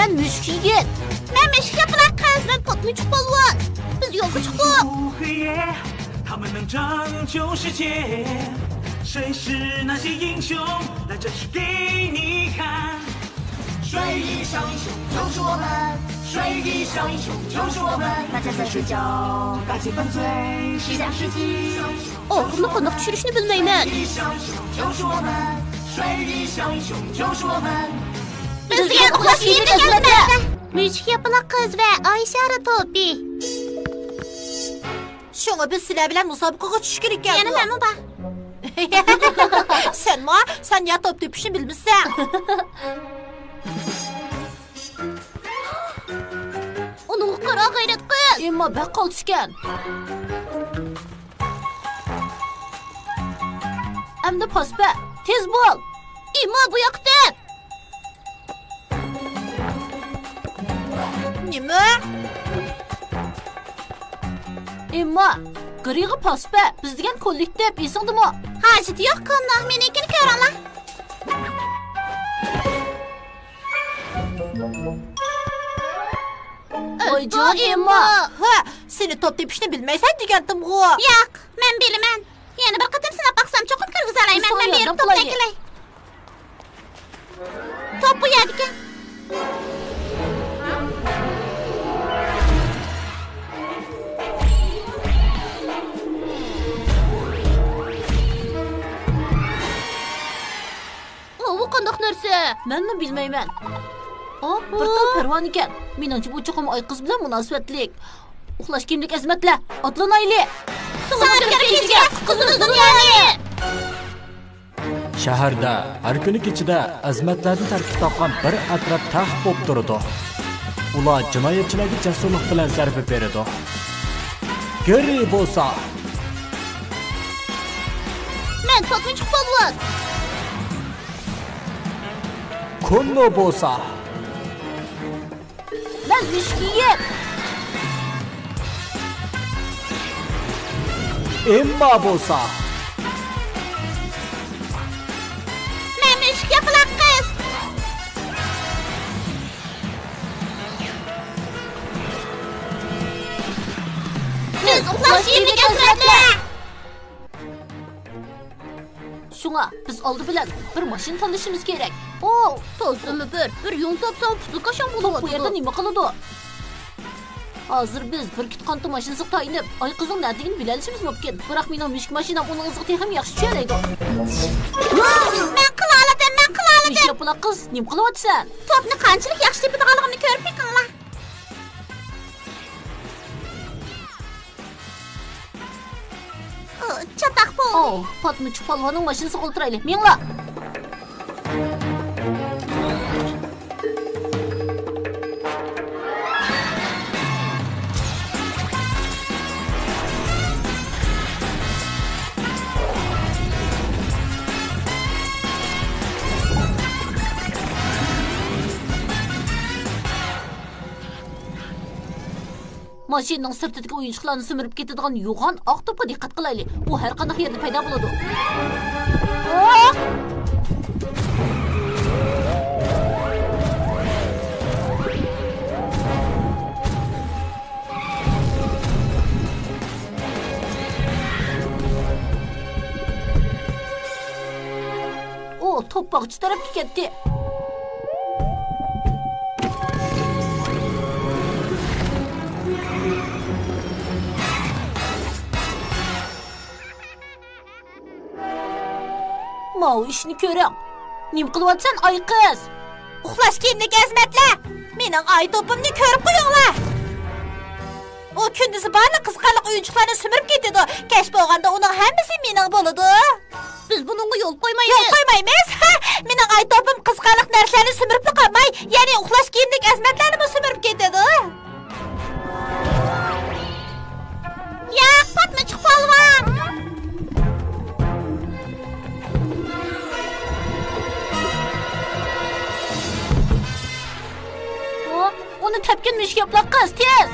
Ben müşk yigit. Ben meşk yapılan kız. Ben potmuş polvon. Biz yolga çıktık. 他们能拯救世界，谁是那些英雄？来，这是给你看。水翼上英雄就是我们，水翼上英雄就是我们，大家在睡觉，打起烽嘴，西凉世纪。Oğlunu konuk çürüşünü bilmeymen. 水翼上英雄就是我们，水翼上英雄就是我们。 Bizga uxlash yiyip gelmedi. Müşk yapılan kız ve Ayşe Topi. Şuna biz sizler bilen musabakaga tutuş gerek geldi. Yani ben mi bak? Sen ya top tepişini bilmişsen. Onun kara gayret kız. Ama ben kol düşken. Hem de pas be. Tez bol. İma bu yaktı. Nime? Emma, gırığı pas be. Biz degen kollektif, isin mı? Hacet yok konu. Menekini kör Allah. Oyca Emma. Ha, seni top tepişini bilmeysen digendim bu. Yok, ben bilmem. Yani bir katım sana baksam çokum kırgız alayım. Ben bir yerim top tekiley. Top bu yerdik. Bu qandaq narsa? Ben mi bilmeymen? O, bir tal pervan iken. Menimce bu çokum ay kız bilen münasebetlik. Uxlaş kimlik ezmetle. Atlan ayli. Sana bir kechga qizimizdin yani. Shaharda har kuni kechida azmatlarni tarkib topgan bir atraf taxt bo'lib turadi. Ular jinoyatchilarga jasurlik bilan zarba beradi. Gari bo'lsa, Men Fatmich polvon. kunno bo'lsa, Ben müşkiyim. Emma bo'lsa, Men müşk yapılan kız. Biz uxlash yiyip gelmedi. Şuna biz oldu bilen bir maşin tanışımız gerek. Oo, Tozunu bir yol topsam putul kaşan bulup bu yerden nima qiladi? Hazır biz bir kitqanti mashinasiga tayinib, ay qizing nerdigini bilalishimiz mumkin. Biroq mening müşk mashinam uning iziga texim yaxshi tushadi. Men qilaladim, men qilaladim. Ish yapıla qiz, nim qilyapsan? Topni qanchalik yaxshi tepadiganligini ko'rib yiqinglar. Çatak bu. Oh, Fatmich polvonning mashinasiga o'ltiraylik. Mengla. Mashinaning sirtidagi o'yinchiqlarni simirib ketadigan yo'g'on oq to'pga diqqat qilaylik. U har qanday yerda paydo bo'ladi. O top bağçı tarafga ketdi. Mau ishni ko'ring. Nim qilyapsan ay qiz? Uxlash kiyimni gezmetla. Mening ay topimni ko'rib qo'yinglar. O kunduzi barliq qizqarliq o'yinchiqlarni simirib ketadi. Kech bo'lganda uning hammasi mening bo'ladi. Biz bununla yol qo'ymaymiz. Yo'l qo'ymaymiz. Mening ay topim qizqarliq narsalarni simirib qolmay, ya'ni uxlash kiyimlik azmatlarni simirib ketadi. Ya, Fatmich polvon. Onu tepkinmiş yapla kız tez.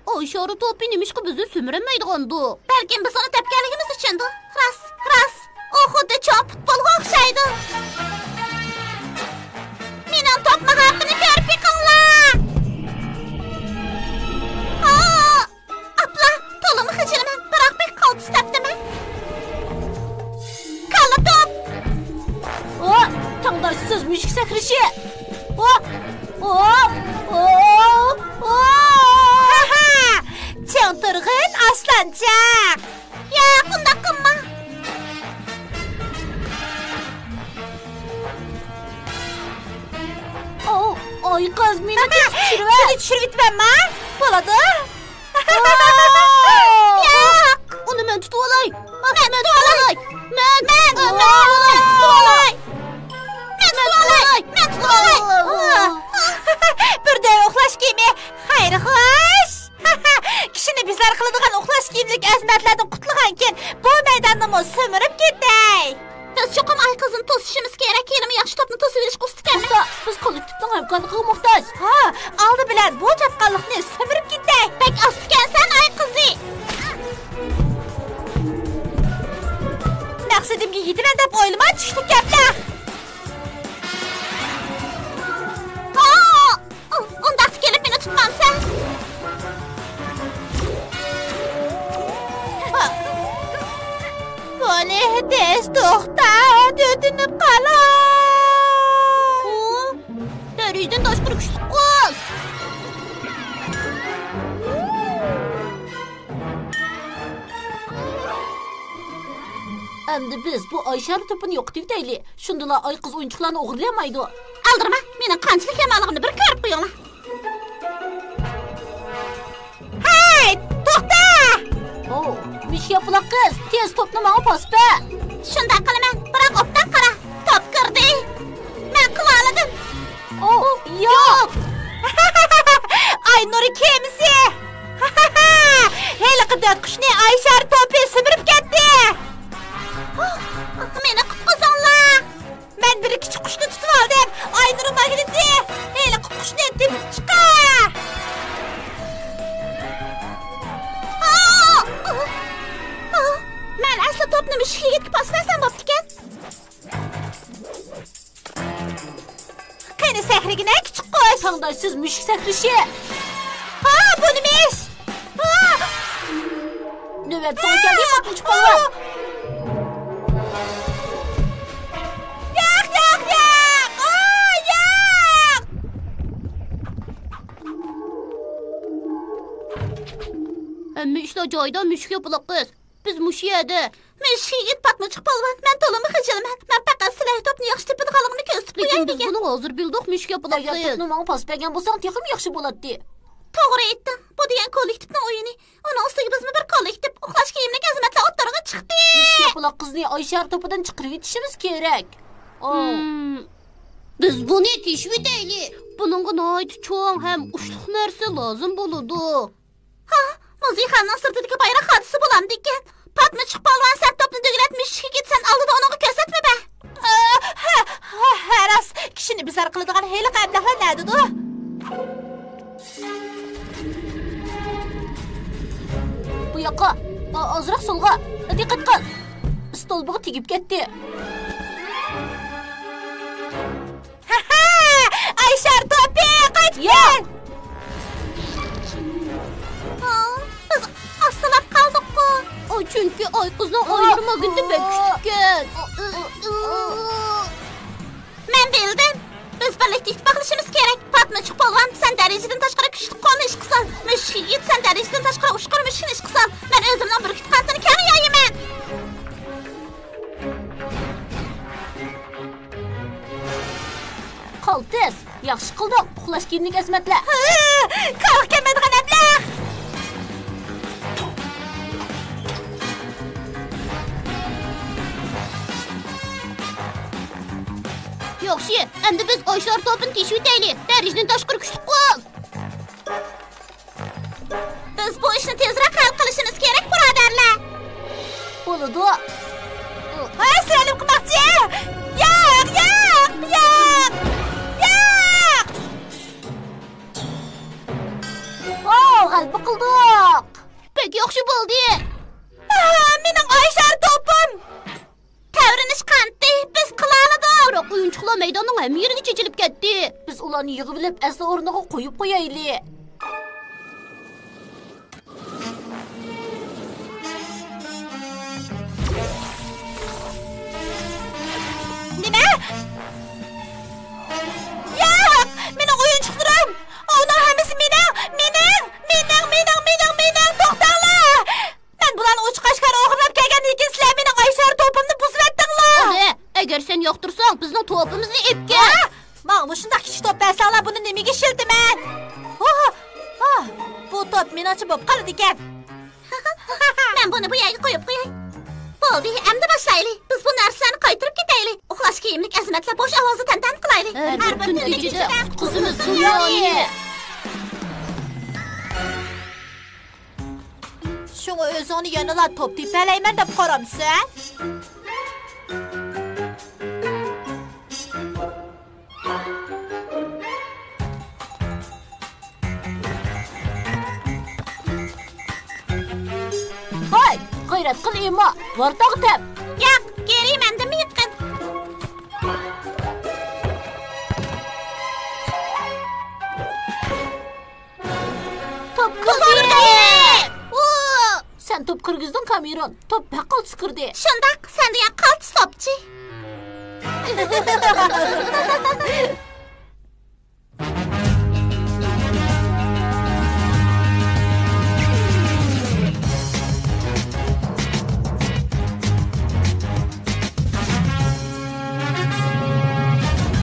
O işarı topi neymiş ki bizi sömüremeydi gandu. Belki biz onu tepkiligimiz içindi. Ras. O xuddi cho'q futbolga o'xshaydi. Mening top mahoratini ko'rib yiqinglar. Apla, to'limi hijilaman, biroq bek qaltis tepdiman. Kalla top. Tangdoshsiz mushuk sakrishi. Chang turg'in aslanchaq. Yo'q, undaq qilma. Ay qiz, meni tushirib. Seni tushirib bitmanmi? Bo'ladi. Yo'q, uni men tutib olay. Men tutib olay. Men tutib olay. Birday uxlash kiyimi. Xayr xo'sh. Kishini bizlar qiladigan uxlash kiyimlik azmatlardan qutulgankin, bu maydonni so'mirib ketay. Biz cho'qim ay qizini to'sishimiz kerak. Kelimi yaxshi topni to'sib berish qo'stikanmi? Biz kollektivning hamkorligiga muhtoj. Oldi bilan bu chapqanlikni so'mirib ketay. Bek ostikansan ay qizi. Maqsadimga yetaman deb o'ylamay tushdi gaplar. Undaq kelib meni tutmamsan. Buni tez to'xta, dödünüp qalar. Dəricdən daşqırı küçlük qoz. Endi biz bu Ayşar topunu yo'qitib deyli. Shundala ay qiz o'yinchiqlarni o'g'irlamaydi. Aldırma, meni qanchalik yamanligimni bir ko'rib qo'yinglar. Hey, to'xta! Mushuk yapılaq qiz, tez topni menga paspa. Shunday qilaman, biroq obdan qara. Top kirdi. Men qila oldim. Yo'q. Ay Nuri kemisi. Heli qidat qushni Ayshar to'pi simirib ketdi. Meni qutqizinglar. Men bir kichik qushni tutib oldim. Ay Nuri magniti. Heli qushni tepib chiqar. Men asli topni mushukka yetkazib pasmasam bo'pti ekan. Qani sahrigina kichik qush. Tangdoshsiz mushuk sakrishi. Bu nima ish? Navbat son keldi, qutquch polvon. Yo'q. Hamma ishlar joyida mushuk yapılaq qiz. Biz mushuk yedi. Mushuk yigit patmoqchi polvon. Men to'limi hijilaman. Men faqat sizlar topni yaxshi tepadiganligini ko'rsatib qo'yay Lekin biz degan. buni hozir bildik, mushuk yapılaq qiz. Agar topni menga pas bergan bo'lsang, texim yaxshi bo'ladi. To'g'ri aytding. Bu degan kollektivning o'yini. Uning ustiga bizmi bir kollektiv uxlash kiyimli azmatlar o'ttirig'i chiqdi. Mushuk yapılaq qizni Ayshar topidan chiqarib yetishimiz kerak. Biz buni teshib etayli. Buningga nihoyat cho'ng ham ushliq narsa lozim bo'ladi. Musiqaning sirtidagi bayroq hodisa bo'lamdi ekan. Patmoqchi polvon sen topni deglatmish ketsan oldida uning ko'rsatma be. Haras kishini bizar qiladigan heli qablahlar nadidu? Bu yoqqa, ozroq so'lga. Diqqat qil. Stolbiga tegib ketdi. Ayshar to'pi qaytgan. Biz astalab qoldik-ku. Chunki ay qizning ayirmagida bek kuchgan. Men bildim. Biz birlikda ittifoqlashimiz kerak. Patmoqchi polvon, sen darajadan tashqari kuchli qo'lni ish qilsan. Mushuk yigit, sen darajadan tashqari ushqir mushukni ish qilsan. Men o'zimning bir qatini kam yoyaman. Qaltis, yaxshi qildik. Uxlash kiyimlik azmatlar. Qalq kelmaydigan ablah. Yaxshi, endi biz Ayshar topini teshib etayli. Darijdan tashqari kuchli qo'l. Biz bu ishni tezroq hal qilishimiz kerak, birodarlar. Bo'ladi. Aslanib qilmoqchi. Yo'q. G'alaba qildik. Pek yaxshi bo'ldi. Mening Ayshar topim. Tavr ular maydonning hamma yeriga chechilib ketdi. Biz ularni yig'ib olib, asli o'rniga qo'yib qo'yaylik. Nima? Yo'q, mening o'yinchiqlarim. Ular hammasi mening. To'xtanglar. Men bularni uch-qashqar o'g'irlab kelgandan keyin sizlar mening Aysar to'pimni buzib etdinglar. Ole, agar sen yoqtirsang, bizning to'pimizni epga. Mana shunday kichik to'p bersanglar, buni nimaga shiltiman? Bu to'p meningcha bo'lib qoldi ekan. Men buni bu yerga qo'yib qo'yay. Bo'ldi, endi boshlaylik. Biz bu narsani qaytarib ketaylik. Uxlash kiyimlik azmatlar bosh ovozi tantan qilaylik. Har bir kunda ichida qizimiz dunyoyi. Shunga o'zingni yonilar to'p tepalayman deb qaramsan? Hoy, g'ayrat qil emo. Vortog' tap. Yo'q, geriman demayotgan. Top kirdi. Sen top kirgizding, Kameron. Top paqaltis kirdi. Shundaq, sen degan qaltis topchi.